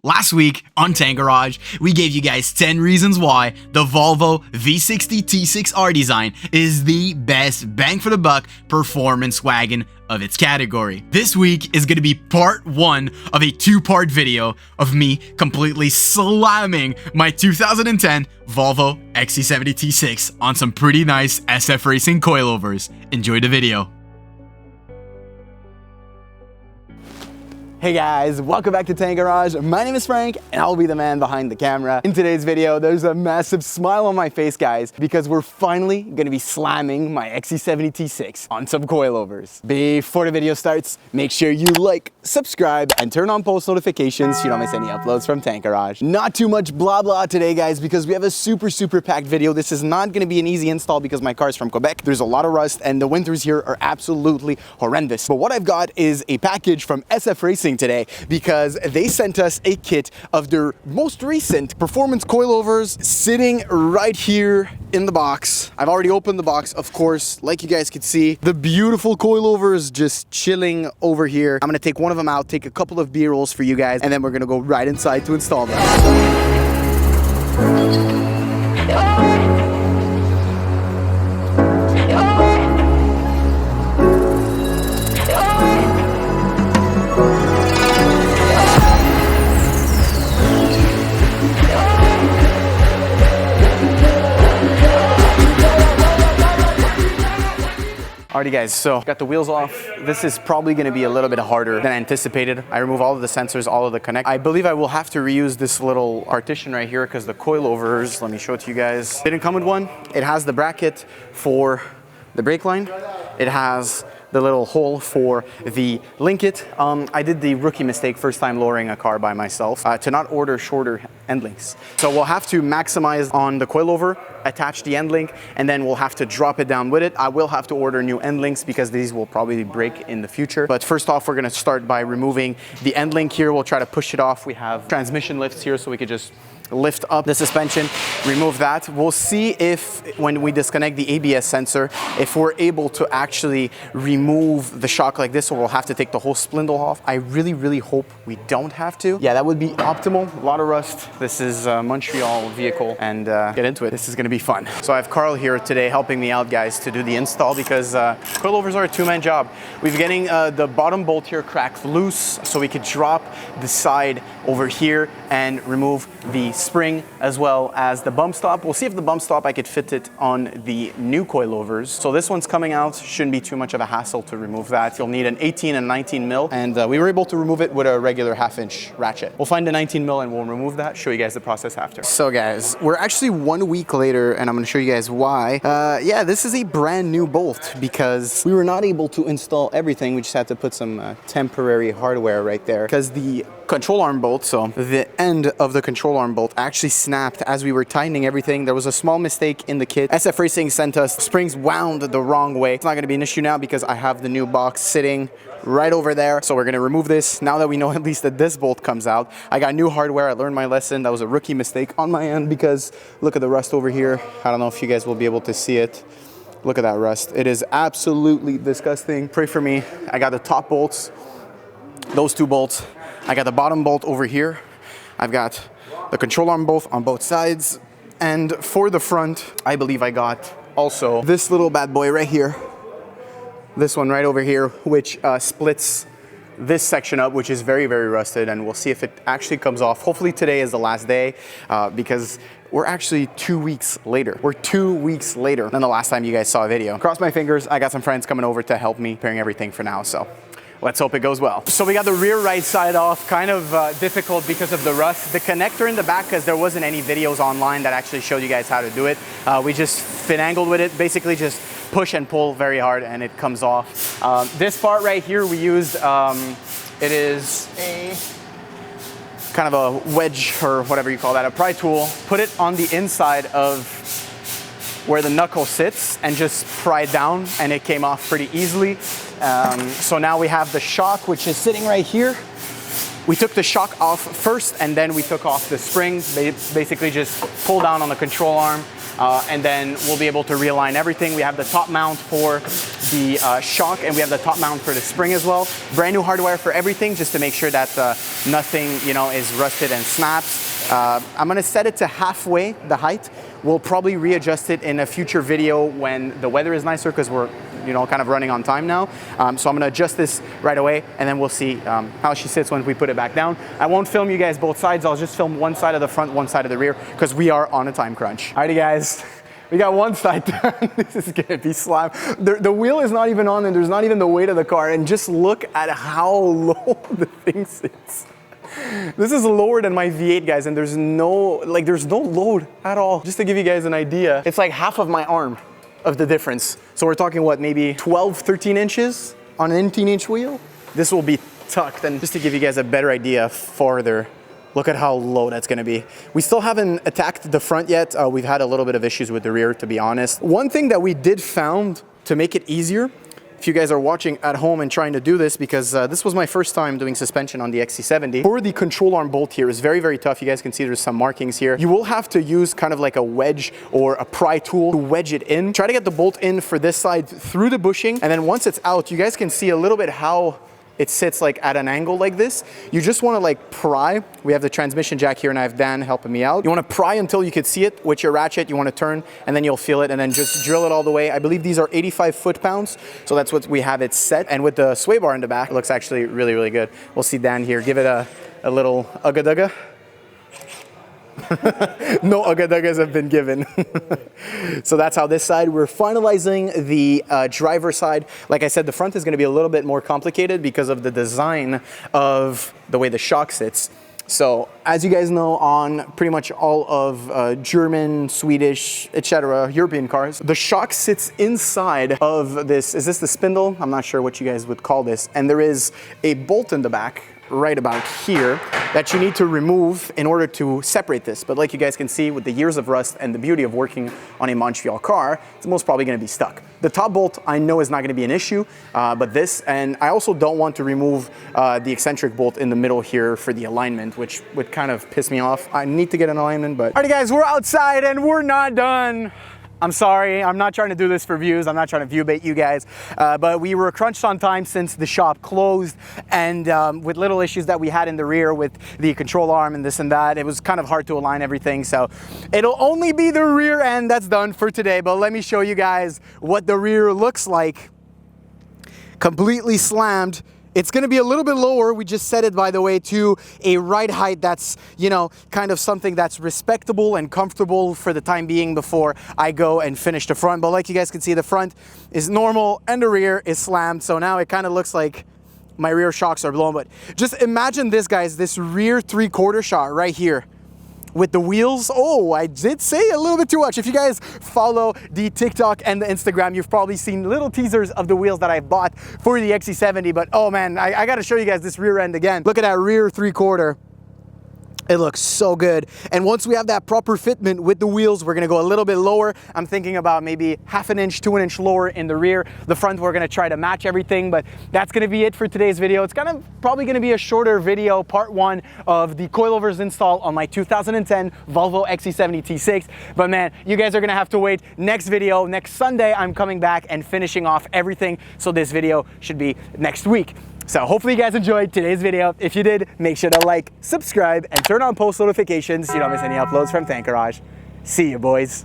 Last week on Tank Garage, we gave you guys 10 reasons why the Volvo V60 T6 Rdesign is the best bang for the buck performance wagon of its category. This week is going to be part one of a two-part video of me completely slamming my 2010 Volvo XC70 T6 on some pretty nice SF Racing coilovers. Enjoy the video. Hey guys, welcome back to Tank Garage. My name is Frank and I'll be the man behind the camera. In today's video, there's a massive smile on my face, guys, because we're finally gonna be slamming my XC70 T6 on some coilovers. Before the video starts, make sure you like, subscribe, and turn on post notifications so you don't miss any uploads from Tank Garage. Not too much blah blah today, guys, because we have a super packed video. This is not gonna be an easy install because my car's from Quebec. There's a lot of rust and the winters here are absolutely horrendous. But what I've got is a package from SF Racing today because they sent us a kit of their most recent performance coilovers sitting right here in the box. I've already opened the box, of course, like you guys could see. The beautiful coilovers just chilling over here. I'm gonna take one of them out, take a couple of B-rolls for you guys, and then we're gonna go right inside to install them. Alrighty guys, so got the wheels off. This is probably gonna be a little bit harder than anticipated. I remove all of the sensors, all of the connect. I believe I will have to reuse this little partition right here because the coilovers, let me show it to you guys, didn't come with one. It has the bracket for the brake line. It has the little hole for the linkage. I did the rookie mistake first time lowering a car by myself to not order shorter end links. So we'll have to maximize on the coilover, attach the end link, and then we'll have to drop it down with it. I will have to order new end links because these will probably break in the future. But first off, we're gonna start by removing the end link here. We'll try to push it off. We have transmission lifts here so we could just lift up the suspension, remove that. We'll see if when we disconnect the ABS sensor, if we're able to actually remove the shock like this, or we'll have to take the whole spindle off. I really hope we don't have to. Yeah, that would be optimal. A lot of rust. This is a Montreal vehicle and get into it. This is gonna be fun. So I have Carl here today helping me out, guys, to do the install because coilovers are a two-man job. We're getting the bottom bolt here cracked loose so we could drop the side over here and remove the spring as well as the bump stop. We'll see if the bump stop I could fit it on the new coilovers. So this one's coming out, shouldn't be too much of a hassle to remove that. You'll need an 18 and 19 mil, and we were able to remove it with a regular 1/2-inch ratchet. We'll find the 19 mil and we'll remove that, show you guys the process after. So guys, we're actually 1 week later and I'm gonna show you guys why. Yeah, this is a brand new bolt because we were not able to install everything. We just had to put some temporary hardware right there because the control arm bolt, so the end of the control arm bolt actually snapped as we were tightening everything. There was a small mistake in the kit. SF Racing sent us springs wound the wrong way. It's not gonna be an issue now because I have the new box sitting right over there. So we're gonna remove this. Now that we know at least that this bolt comes out, I got new hardware. I learned my lesson. That was a rookie mistake on my end because look at the rust over here. I don't know if you guys will be able to see it. Look at that rust. It is absolutely disgusting. Pray for me. I got the top bolts, those two bolts. I got the bottom bolt over here. I've got the control arm bolt on both sides. And for the front, I believe I got also this little bad boy right here. This one right over here, which splits this section up, which is very rusted. And we'll see if it actually comes off. Hopefully today is the last day because we're actually 2 weeks later. We're 2 weeks later than the last time you guys saw a video. Cross my fingers. I got some friends coming over to help me preparing everything for now. So let's hope it goes well. So we got the rear right side off, kind of difficult because of the rust. The connector in the back, because there wasn't any videos online that actually showed you guys how to do it. We just finagled with it, basically just push and pull very hard and it comes off. This part right here we used, it is a kind of a wedge or whatever you call that, a pry tool. Put it on the inside of where the knuckle sits and just pry it down and it came off pretty easily. So now we have the shock, which is sitting right here. We took the shock off first and then we took off the springs. They basically just pull down on the control arm and then we'll be able to realign everything. We have the top mount for the shock, and we have the top mount for the spring as well. Brand new hardwire for everything, just to make sure that nothing, you know, is rusted and snaps. I'm gonna set it to halfway the height. We'll probably readjust it in a future video when the weather is nicer, because we're, you know, kind of running on time now. So I'm gonna adjust this right away, and then we'll see how she sits when we put it back down. I won't film you guys both sides. I'll just film one side of the front, one side of the rear, because we are on a time crunch. Alrighty guys, we got one side done. This is gonna be slammed. The wheel is not even on, and there's not even the weight of the car, and just look at how low the thing sits. This is lower than my V8, guys, and there's no load at all. Just to give you guys an idea, it's like half of my arm of the difference. So we're talking, what, maybe 12, 13 inches on an 18-inch wheel? This will be tucked, and just to give you guys a better idea farther, look at how low that's gonna be. We still haven't attacked the front yet. We've had a little bit of issues with the rear, to be honest. One thing that we did found to make it easier, if you guys are watching at home and trying to do this, because this was my first time doing suspension on the XC70. For the control arm bolt here is very, very tough. You guys can see there's some markings here. You will have to use kind of like a wedge or a pry tool to wedge it in. Try to get the bolt in for this side through the bushing, and then once it's out, you guys can see a little bit how it sits like at an angle like this. You just want to like pry. We have the transmission jack here, and I have Dan helping me out. You want to pry until you can see it with your ratchet. You want to turn, and then you'll feel it, and then just drill it all the way. I believe these are 85 foot-pounds, so that's what we have it set. And with the sway bar in the back, it looks actually really, really good. We'll see Dan here. Give it a little ugga-dugga. No ugga-duggas have been given. So that's how this side. We're finalizing the driver side. Like I said, the front is going to be a little bit more complicated because of the design of the way the shock sits. So as you guys know, on pretty much all of German, Swedish, etc. European cars, the shock sits inside of this. Is this the spindle? I'm not sure what you guys would call this. And there is a bolt in the back right about here that you need to remove in order to separate this. But like you guys can see, with the years of rust and the beauty of working on a Montreal car, it's most probably going to be stuck. The top bolt I know is not going to be an issue, but this, and I also don't want to remove the eccentric bolt in the middle here for the alignment, which would kind of piss me off. I need to get an alignment, but... Alrighty guys, we're outside and we're not done. I'm sorry, I'm not trying to do this for views. I'm not trying to view bait you guys, but we were crunched on time since the shop closed, and with little issues that we had in the rear with the control arm and this and that, it was kind of hard to align everything. So it'll only be the rear end that's done for today, but let me show you guys what the rear looks like. Completely slammed. It's going to be a little bit lower. We just set it, by the way, to a ride height that's, you know, kind of something that's respectable and comfortable for the time being before I go and finish the front. But like you guys can see, the front is normal and the rear is slammed. So now it kind of looks like my rear shocks are blown. But just imagine this, guys, this rear 3/4 shot right here with the wheels. Oh, I did say a little bit too much. If you guys follow the TikTok and the Instagram, you've probably seen little teasers of the wheels that I bought for the XC70, but oh man, I gotta show you guys this rear end again. Look at that rear 3/4. It looks so good. And once we have that proper fitment with the wheels, we're gonna go a little bit lower. I'm thinking about maybe 1/2 inch to 1 inch lower in the rear. The front, we're gonna try to match everything, but that's gonna be it for today's video. It's probably gonna be a shorter video, part 1 of the coilovers install on my 2010 Volvo XC70 T6. But man, you guys are gonna have to wait. Next video, next Sunday, I'm coming back and finishing off everything. So this video should be next week. So hopefully you guys enjoyed today's video. If you did, make sure to like, subscribe, and turn on post notifications so you don't miss any uploads from Tank Garage. See you, boys.